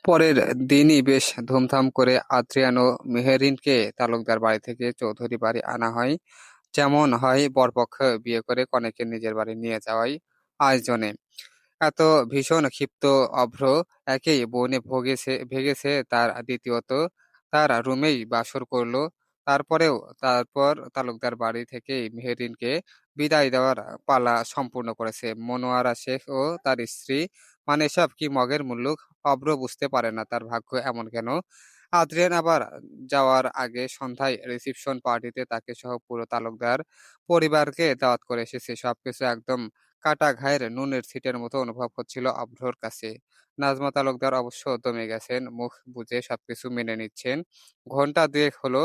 পরের দিনই বেশ ধুমধাম করে আদ্রিয়ান ও মেহেরিনকে তালুকদার বাড়ি থেকে চৌধুরী বাড়ি আনা হয়। যেমন হয় বরপক্ষ বিয়ে করে কনেকে নিজের বাড়ি নিয়ে যাওয়াই আয়োজনে। এত ভীষণ ক্ষিপ্ত অভ্র একেই বনে ভেগেছে, তার দ্বিতীয়ত তার রুমেই বাসর করলো। তারপরেও তারপর তালুকদার বাড়ি থেকেই মেহেরিনকে বিদায় দেওয়ার পালা সম্পূর্ণ করেছে মনোয়ারা শেখ ও তার স্ত্রী। মানে এসব কি মগের মুল্লুক! অভ্র বুঝতে পারে না তার ভাগ্য এমন কেন। আদ্রিয়ান আবার যাওয়ার আগে সন্ধ্যায় রিসিপশন পার্টিতে তাকে সহ পুরো তালুকদার পরিবারকে দাওয়াত করে এসেছে। সবকিছু একদম কাটা ঘায়ের নুনের ছিটের মতো অনুভব হচ্ছিল অভ্রর কাছে। নাজমা তালুকদার অবশ্য দমে গেছেন, মুখ বুজে সবকিছু মেনে নিচ্ছেন। ঘন্টা দুয়েক হলো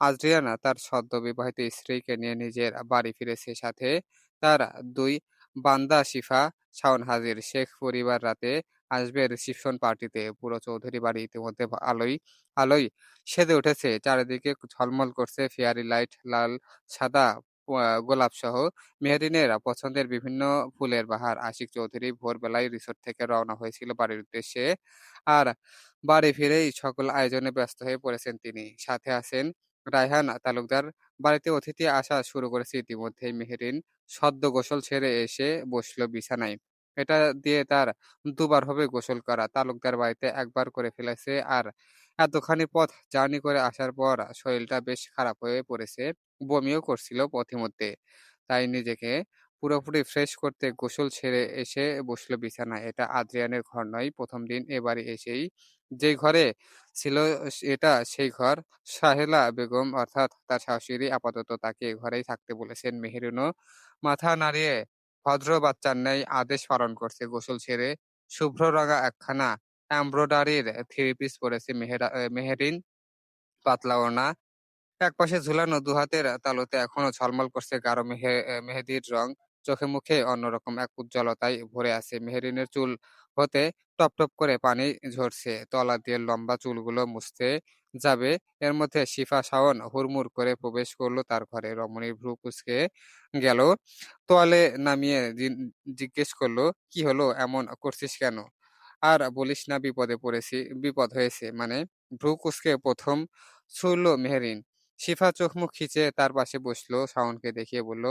আদ্রিয়ানা তার সদ্য বিবাহিত স্ত্রীকে নিয়ে নিজের বাড়ি ফিরেছে, সাথে তার দুই বান্দা শিফা শাওন হাজির। শেখ পরিবার রাতে আসবে রিসিপশন পার্টিতে। পুরো চৌধুরী বাড়ি ইতিমধ্যে আলোয় আলোয় সেজে উঠেছে, চারিদিকে ঝলমল করছে ফেয়ারি লাইট, লাল, সাদা, গোলাপ সহ মেহরিনের পছন্দের বিভিন্ন ফুলের বাহার। আশিক চৌধুরী ভোরবেলায় রিসোর্ট থেকে রওনা হয়েছিল বাড়ির উদ্দেশ্যে। আর বাড়ি ফিরেই সকল আয়োজনে ব্যস্ত হয়ে পড়েছেন তিনি। সাথে আছেন রায়হান তালুকদার। বাড়িতে অতিথি আসা শুরু করেছে ইতিমধ্যেই। মেহেরিন সদ্য গোসল ছেড়ে এসে বসলো বিছানায়। এটা দিয়ে তার দুবার হবে গোসল করা। তালুকদার বাড়িতে একবার করে ফেলেছে, আর এতখানি পথ জার্নি করে আসার পর শরীরটা বেশ খারাপ হয়ে পড়েছে। বমিও করছিল পথিমধ্যে। তাই নিজেকে পুরোপুরি ফ্রেশ করতে গোসল সেরে এসে বসল বিছানায়। এটা আদ্রিয়ানের ঘর নয়। ১ম দিন এ বাড়ি এসেই যেই ঘরে ছিল এটা সেই ঘর। সাহেলা বেগম অর্থাৎ তার শাশুড়ি আপাতত তাকে এ ঘরেই থাকতে বলেছেন। মেহেরুনও মাথা নাড়িয়ে ভদ্র বাচ্চার ন্যায় আদেশ পালন করছে। গোসল ছেড়ে শুভ্র রঙা একখানা এমব্রয়ডারির থ্রি পিস পরেছে মেহেরিন। পাতলা ওড়না, একপাশে ঝুলানো দুহাতের তালুতে এখনো ঝলমল করছে গাঢ় মেহেদির রং। চোখে মুখে অন্যরকম এক উজ্জ্বলতায় ভরে আছে। মেহেরিনের চুল হতে টপ টপ করে পানি ঝরছে। তলা দিয়ে লম্বা চুলগুলো মুছতে যাবে, এর মধ্যে শিফা শাওন হুড়মুড় করে প্রবেশ করলো তার ঘরে। রমণীর ভ্রু কুঁচকে গেল। তোয়ালে নামিয়ে জিজ্ঞেস করলো, কি হলো, এমন করছিস কেন? আর বলিস না বিপদে পড়েছি, বিপদ হয়েছে মানে। ভ্রু কুঁচকে প্রথম ছুড়ল মেহেরিন। শিফা চোখ মুখ খিচে তার পাশে বসলো, শাওনকে দেখিয়ে বলল,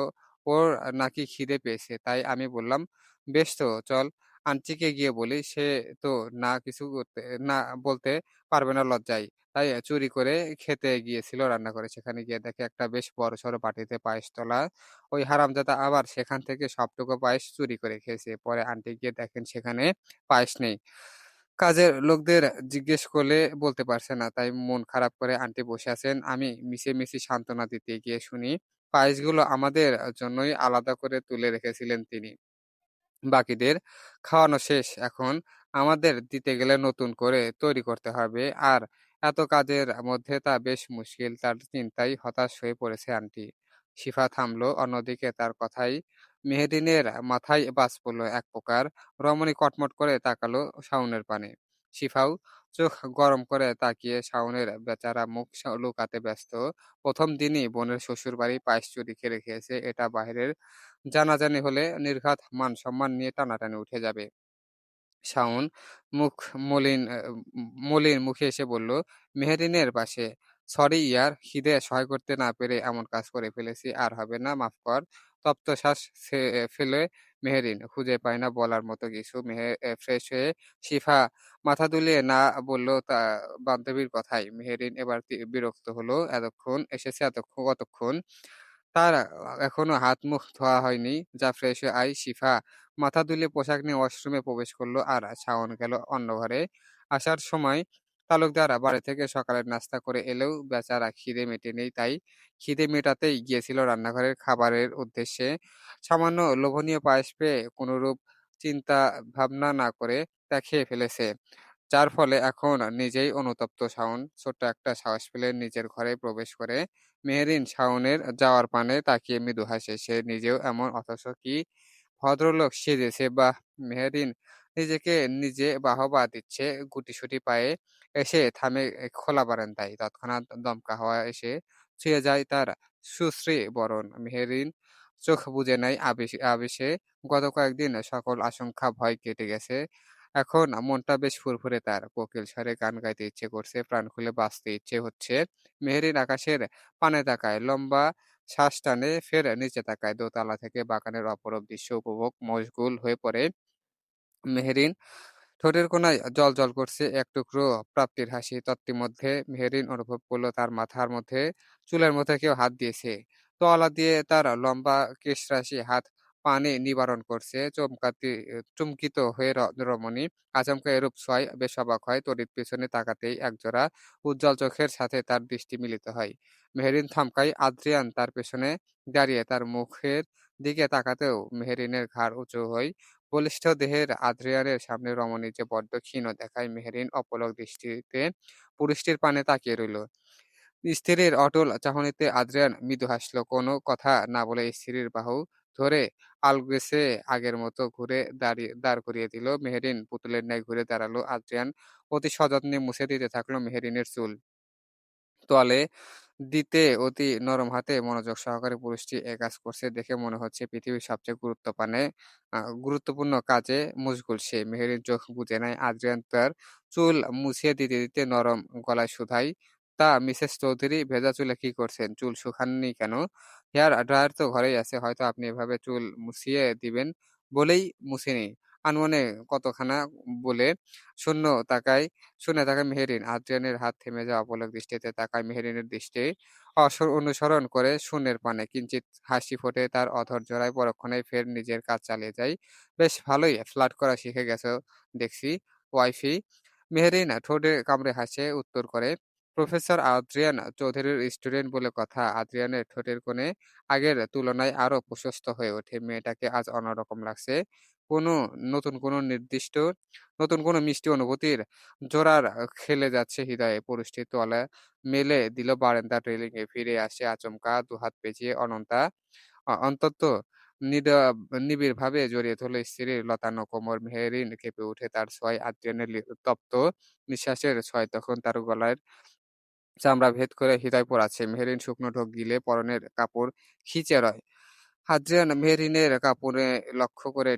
ওর নাকি খিদে পেয়েছে। তাই আমি বললাম, বেশ তো চল, আন্টিকে গিয়ে বলি। সে তো না কিছু করতে না বলতে পারবে না লজ্জায়। তাই চুরি করে খেতে গিয়েছিল রান্না করে। সেখানে গিয়ে দেখে একটা বেশ বড়সড় বাটিতে পায়েস তোলা। ওই হারামজাদা আবার সেখান থেকে সবটুকু পায়েস চুরি করে খেয়েছে। পরে আন্টি গিয়ে দেখেন সেখানে পায়েস নেই। কাজের লোকদের জিজ্ঞেস করলে বলতে পারছে না। তাই মন খারাপ করে আন্টি বসে আছেন। আমি মিছিমিছি সান্ত্বনা দিতে গিয়ে শুনি, পায়েসগুলো আমাদের জন্যই আলাদা করে তুলে রেখেছিলেন তিনি। বাকিদের খাওয়ানো শেষ। এখন আমাদের দিতে গেলে নতুন করে তৈরি করতে হবে। আর এত কাজের মধ্যে তা বেশ মুশকিল। তার চিন্তায় হতাশ হয়ে পড়েছে আন্টি। শিফা থামলো। অন্যদিকে তার কথায় মেহেদিনের মাথায় বাজ পড়ল এক প্রকার। রমণী কটমট করে তাকালো শাওনের পানে। শিফাও চোখ গরম করে তাকিয়ে শাওনের বেচারা মুখ লুকাতে ব্যস্ত। ১ম দিনই বোনের শ্বশুরবাড়ি পায়েস চুরি করে খেয়েছে। এটা বাহিরের জানাজানি হলে নির্ঘাত মান-সম্মান নিয়ে টানাটানি উঠে যাবে। শাওন মুখ মলিন আ মলিন মুখে এসে বলল, মেহেরিনের পাশে, সরি ইয়ার, খিদে সহ্য করতে না পেরে এমন কাজ করে ফেলেছি। আর হবে না, মাফ কর। তপ্তশ্বাস ফেলে মেহেরিন খুঁজে পায় না বলার মতো কিছু। ফ্রেশ হয়ে শিফা মাথা দুলিয়ে না বলল তা বান্ধবীর কথায়। মেহেরিন এবার বিরক্ত হলো। এতক্ষণ এসেছে, কতক্ষণ? তার এখনো হাত মুখ ধোয়া হয়নি। যা ফ্রেশ হয়ে আয়। শিফা মাথা দুলিয়ে পোশাক নিয়ে ওয়াশরুমে প্রবেশ করলো, আর শাওন গেল অন্য ঘরে। আসার সময় তালুকদার বাড়ি থেকে সকালের নাস্তা করে এলেও বেচারা খিদে মেটেনি। তাই খিদে মেটাতেই গিয়েছিল রান্নাঘরের খাবারের উদ্দেশ্যে। সামান্য লোভনীয় পায়েস পেয়ে কোনরূপ চিন্তা ভাবনা না করে তা খেয়ে ফেলেছে। যার ফলে এখন নিজেই অনুতপ্ত শাওন। ছোট্ট একটা সাহস পেলে নিজের ঘরে প্রবেশ করে মেহেরিন শাওনের যাওয়ার পানে তাকিয়ে মৃদু হাসে। সে নিজেও এমন, অথচ কি ভদ্রলোক সেজেছে! বাহ! মেহেরিন নিজেকে নিজে বাহবা দিচ্ছে। গুটিসুটি পায়ে এসে থামে খোলা বারান্দায়। তৎক্ষণাৎ দমকা হাওয়া এসে ছুঁয়ে যায় তার সুশ্রী বরণ। মেহেরিন চোখ বুজে নেয় আবেশে। গত কয়েকদিন সকল আশঙ্কা ভয় কেটে গেছে। এখন মনটা বেশ ফুরফুরে তার। কোকিল স্বরে গান গাইতে ইচ্ছে করছে, প্রাণ খুলে বাঁচতে ইচ্ছে হচ্ছে। মেহেরিন আকাশের পানে তাকায়, লম্বা শ্বাস টানে, ফের নিচে তাকায়। দোতলা থেকে বাগানের অপরূপ দৃশ্য উপভোগ মশগুল হয়ে পড়ে মেহেরিন। ঠোঁটের কোণায় জ্বলজ্বল করছে এক টুকরো প্রাপ্তির হাসি। তন্মধ্যে মেহেরিন অনুভব করল তার মাথার মধ্যে চুলের মধ্যে কেউ হাত দিয়েছে। তোয়ালা দিয়ে তার লম্বা কেশরাশি হাত পানি নিবারণ করছে। চমকিত হয়ে রমণী আচমকা এরূপ ছোঁয়ায় বেশ অবাক হয়। তড়িৎ পেছনে তাকাতেই একজোড়া উজ্জ্বল চোখের সাথে তার দৃষ্টি মিলিত হয়। মেহেরিন থমকায়। আদ্রিয়ান তার পেছনে দাঁড়িয়ে তার মুখের দিকে তাকাতেও মেহেরিনের ঘাড় উঁচু হয়। বলিষ্ঠ দেহের আদ্রিয়ানের সামনে রমণী যে বড্ড ক্ষীণ দেখায়। মেহেরিন অপলক দৃষ্টিতে পুরুষটির পানে তাকিয়ে রইল। স্ত্রীর অটল চাহনিতে আদ্রিয়ান মৃদু হাসল। কোনো কথা না বলে স্ত্রীর বাহু ধরে আলগোছে আগের মতো ঘুরে দাঁড় করিয়ে দিল। মেহেরিন পুতুলের ন্যায় ঘুরে দাঁড়ালো। আদ্রিয়ান অতি সযত্নে মুছে দিতে থাকলো মেহেরিনের চুল। তোয়ালে দিতে অতি নরম হাতে মনোযোগ সহকারে পুরুষটি এ কাজ করছে দেখে মনে হচ্ছে পৃথিবীর সবচেয়ে গুরুত্বপূর্ণ কাজে মশগুল সে। মেহেরিন চোখ বুজে নেয়। আদ্রিয়ান তার চুল মুছিয়ে দিতে দিতে নরম গলায় শুধায়, তা মিসেস চৌধুরী ভেজা চুলে কি করছেন? চুল শুকাননি কেন? হেয়ার ড্রায়ার তো ঘরেই আছে, হয়তো আপনি এভাবে চুল মুছিয়ে দিবেন বলেই মুছিনি। আনমনে কতখানা বলে শূন্য তাকায় শুনে তাকায় মেহেরিন। আদ্রিয়ানের হাত থেমে যাওয়া অপলক দৃষ্টিতে তাকায় মেহেরিনের দৃষ্টি অনুসরণ করে শূন্যের পানে। কিঞ্চিত হাসি ফোটে তার অধর জোড়ায়। পরক্ষণেই ফের নিজের কাজ চালিয়ে যায়। বেশ ভালোই ফ্লার্ট করা শিখে গেছো দেখছি, ওয়াইফি। মেহেরিন ঠোঁটে কামড়ে হাসে উত্তর করে, প্রফেসর আদ্রিয়ান চৌধুরীর স্টুডেন্ট বলে কথা। আদ্রিয়ানের ঠোঁটের কোণে আগের তুলনায় আরো প্রশস্ত হয়ে ওঠে। মেয়েটাকে আজ অন্যরকম লাগছে। কোনো নতুন কোনো মিষ্টি অনুভূতির জোরার খেলে যাচ্ছে হৃদয়ে। পুরুষটির তলা মেলে দিল বারান্দার রেলিং এ। ফিরে আসে আচমকা, দুহাত পেঁচিয়ে অনন্তা অন্তত নিবিড়ভাবে জড়িয়ে ধরল স্ত্রীর লতানো কোমর। মেহেরিন কেঁপে উঠে তার ছোঁয়ায়। আদ্রিয়ানের তপ্ত নিঃশ্বাসের ছোঁয়ায় তখন তার গলার চামড়া ভেদ করে হৃদয় পোড়াচ্ছে। মেহেরিন শুকনো ঢোক গিলে পরনের কাপড় খিঁচে রয়। হাদ্রিয়ান মেহেরিনের কাপড়ে লক্ষ্য করে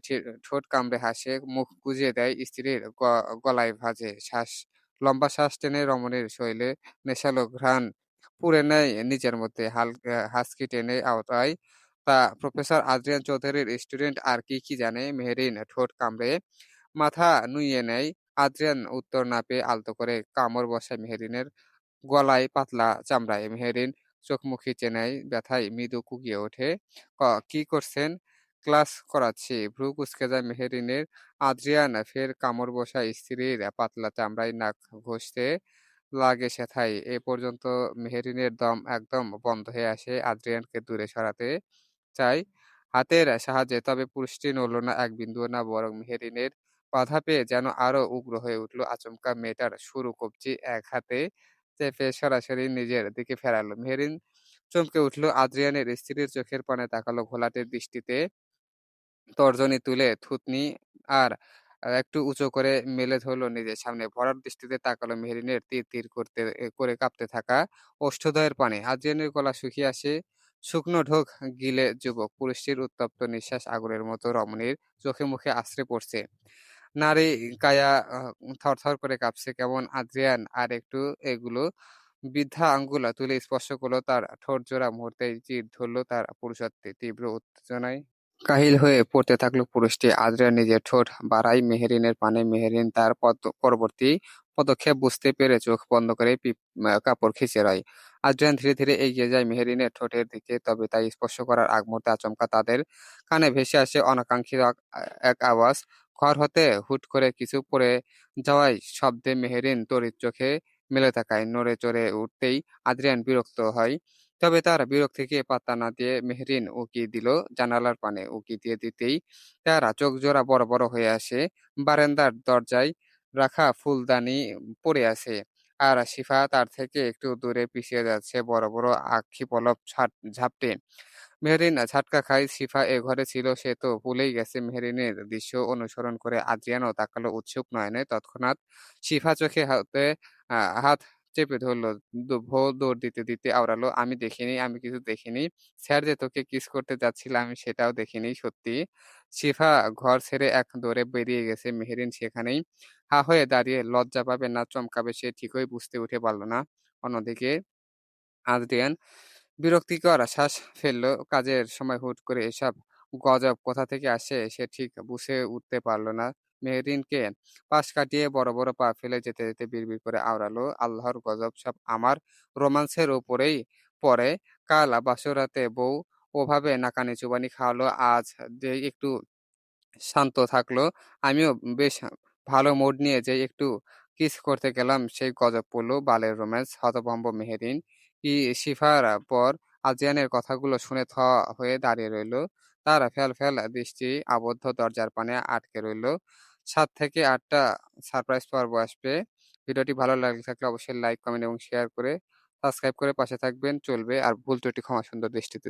ঠোঁট কামড়ে হাসে, মুখ গুজিয়ে দেয়। স্ত্রীর গলায় ভাঁজে লম্বা শ্বাস টেনে রমণীর শরীরে নেশালো ঘ্রাণ পুড়ে নেয় নিজের মধ্যে। হালকা হাসকি টেনে আওতায়, তা প্রফেসর আদ্রিয়ান চৌধুরীর স্টুডেন্ট আর কি কি জানে? মেহেরিন ঠোঁট কামড়ে মাথা নুইয়ে নেয়। আদ্রিয়ান উত্তর না পেয়ে আলতো করে কামড় বসায় মেহেরিনের গলায় পাতলা চামড়ায়। মেহেরিন চোখ মুখ খিচে নেয়, ব্যথায় মৃদু কুঁকিয়ে ওঠে। কি করছেন? ক্লাস করাচ্ছি। ভ্রু কুঁচকে যায় মেহেরিনের। আদ্রিয়ান ফের কামড় বসায় স্ত্রীর পাতলা চামড়ায়। নাক ঘষতে লাগে সেথায়। এ পর্যন্ত মেহেরিনের দম একদম বন্ধ হয়ে আসে। আদ্রিয়ানকে দূরে সরাতে চায় হাতের সাহায্যে, তবে পুরুষটি নড়ল না এক বিন্দুও না, বরং মেহেরিনের বাধা পেয়ে যেন আরো উগ্র হয়ে উঠল। আচমকা মেয়েটার সরু কবজি এক হাতে চেপে সরাসরি নিজের দিকে ফেরালো। মেহেরিন চমকে উঠল। আদ্রিয়ানের স্ত্রীর চোখের পানে তাকালো ঘোলাটে দৃষ্টিতে। তর্জনী তুলে থুতনি আর একটু উঁচু করে মেলে ধরল নিজের সামনে। ভরাট দৃষ্টিতে তাকালো মেহেরিনের তীর তীর করে কাঁপতে থাকা ওষ্ঠদ্বয়ের পানে। আদ্রিয়ানের গলা শুকিয়ে আসে। শুকনো ঢোক গিলে যুবক। পুরুষটির উত্তপ্ত নিঃশ্বাস আগুনের মতো রমণীর চোখে মুখে আছড়ে পড়ছে। নারী কায়া থরথর করে কাঁপছে কেমন। আদ্রিয়ান আর একটু এগুলো বৃদ্ধা আঙ্গুল তুলে স্পর্শ করলো তার ঠোঁট জোড়া। মুহূর্তেই চির ধরল তার পুরুষত্বে। তীব্র উত্তেজনায় কাহিল হয়ে পড়তে থাকলো পুরুষটি। আদ্রিয়ান নিজের ঠোঁট বাড়ায় মেহেরিনের পানে। মেহেরিন তার পরবর্তী পদক্ষেপ বুঝতে পেরে চোখ বন্ধ করে কাপড় খিঁচে রয়। আদ্রিয়ান ধীরে ধীরে এগিয়ে যায় মেহেরিনের ঠোঁটের দিকে। তবে তাই স্পর্শ করার আগ মুহূর্তে আচমকা তাদের কানে ভেসে আসে অনাকাঙ্ক্ষিত এক আওয়াজ। ঘর হতে হুট করে কিছু পড়ে যাওয়ায় শব্দে মেহেরিন তড়িৎ চোখে মেলে তাকায়। নড়ে চড়ে উঠতেই আদ্রিয়ান বিরক্ত হয়। তবে তার বিরক্তিকে পাত্তা না দিয়ে মেহেরিন উকি দিল জানালার পানে। উকি দিতেই তারা চোখ জোড়া বড় বড় হয়ে আসে। বারান্দার দরজায় রাখা ফুলদানি পড়ে আছে। আর শিফা তার থেকে একটু দূরে পিছিয়ে যাচ্ছে, বড় বড় আক্ষি পলক ঝাপটে। মেহেরিন ঝাটকা খায়। শিফা এ ঘরে ছিল, সে তো ভুলেই গেছে। মেহেরিনের দৃশ্য অনুসরণ করে আদ্রিয়ানও তাকালো উৎসুক নয়নে। তৎক্ষণাৎ শিফা চোখে হাতে হাত চেপে ধরল। দৌড় দিতে আওড়ালো। "আমি দেখিনি, আমি কিছু দেখিনি। স্যার যে তোকে কিস করতে যাচ্ছিল আমি সেটাও দেখিনি সত্যি।" শিফা ঘর ছেড়ে এক দৌড়ে বেরিয়ে গেছে। মেহেরিন সেখানেই হা হয়ে দাঁড়িয়ে লজ্জা পাবে না চমকাবে সে ঠিকই বুঝতে উঠে পারল না। অন্যদিকে আদ্রিয়ান বিরক্তিকর শ্বাস ফেলল। কাজের সময় হুট করে এসব গজব কোথা থেকে আসে সে ঠিক বুঝে উঠতে পারল না। মেহরিনকে পাশ কাটিয়ে বড় পা ফেলে যেতে বিড়বিড় করে আওড়ালো, "আল্লাহর গজব সব আমার রোমান্সের উপরেই পড়ে। কাল বাসরাতে বউ ওভাবে নাকানি-চুবানি খাওয়ালো, আজ যে একটু শান্ত থাকলো। আমিও বেশ ভালো মুড নিয়ে যেই একটু কিস করতে গেলাম, সেই গজব পড়ল, বালের রোম্যান্স।" হতভম্ব মেহেরিন শিফার পর আজিয়ানের কথাগুলো শুনে হয়ে দাঁড়িয়ে রইল। তার ফ্যাল দৃষ্টি আবদ্ধ দরজার পানে আটকে রইল। ৭ থেকে ৮ টা সারপ্রাইজ পর্ব আসবে। ভিডিওটি ভালো লাগলে থাকলে অবশ্যই লাইক, কমেন্ট এবং শেয়ার করে সাবস্ক্রাইব করে পাশে থাকবেন চলবে। আর ভুল ত্রুটি ক্ষমা সুন্দর দৃষ্টিতে